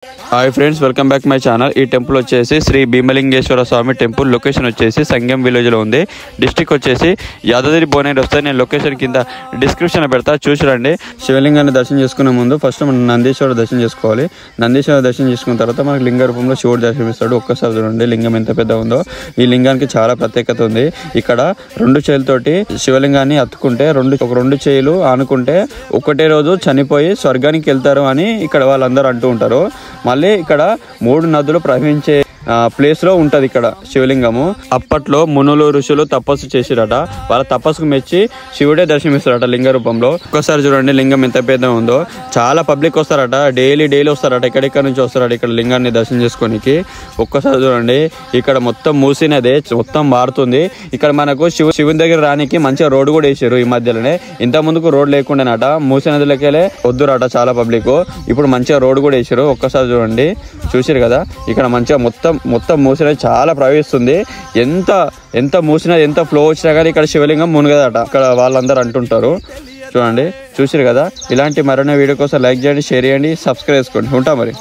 Hi friends, welcome back my channel. ఈ temple వచ్చేసి శ్రీ భీమలింగేశ్వర స్వామి temple. Location వచ్చేసి సంగం విలేజ్లో ఉంది. డిస్ట్రిక్ట్ వచ్చేసి యాదాద్రి భువనగిరి వస్తే నేను లొకేషన్ కింద డిస్క్రిప్షన్ పెడతా, చూసి రండి. శివలింగాన్ని దర్శనం చేసుకునే ముందు ఫస్ట్ మనం నందీశ్వర దర్శనం చేసుకోవాలి. నందీశ్వర దర్శనం చేసుకున్న తర్వాత మనకు లింగ రూపంలో శివుడు దర్శనమిస్తాడు. ఒక్కసారి చూడండి లింగం ఎంత పెద్ద ఉందో. ఈ లింగానికి చాలా ప్రత్యేకత ఉంది. ఇక్కడ రెండు చేతులతోటి శివలింగాన్ని అత్తుకుంటే రెండు చేతులు ఆనుకుంటే ఒకటే రోజు చనిపోయి స్వర్గానికి వెళ్తారు అని ఇక్కడ వాళ్ళందరూ అంటూ ఉంటారు. మళ్ళీ ఇక్కడ 3 నదులు ప్రవహించే ప్లేస్ లో ఉంటది ఇక్కడ శివలింగము. అప్పట్లో మునులు ఋషులు తపస్సు చేసిరట. వాళ్ళ తపస్సుకు మెచ్చి శివుడే దర్శనమిస్తారట లింగ రూపంలో. ఒక్కసారి చూడండి లింగం ఎంత పెద్ద ఉందో. చాలా పబ్లిక్ వస్తారట, డైలీ వస్తారట, ఎక్కడెక్కడ నుంచి వస్తారట ఇక్కడ లింగాన్ని దర్శనం చేసుకోనికి. ఒక్కసారి చూడండి ఇక్కడ మొత్తం మూసినదే, మొత్తం మారుతుంది. ఇక్కడ మనకు శివుని దగ్గర రానికి మంచిగా రోడ్డు కూడా వేసారు ఈ మధ్యలోనే. ఇంత ముందుకు రోడ్ లేకుండానట, మూసినదిలకెళ్ళే వద్దురట చాలా పబ్లిక్. ఇప్పుడు మంచిగా రోడ్డు కూడా వేసారు. ఒక్కసారి చూడండి, చూసారు కదా ఇక్కడ మంచిగా మొత్తం మూసినది చాలా ప్రవహిస్తుంది. ఎంత మూసినా ఎంత ఫ్లో వచ్చినా కానీ ఇక్కడ శివలింగం మునగదట ఇక్కడ వాళ్ళందరూ అంటుంటారు. చూడండి, చూసారు కదా. ఇలాంటి మరొక వీడియో కోసం లైక్ చేయండి, షేర్ చేయండి, సబ్స్క్రైబ్ చేసుకోండి. ఉంటా మరి.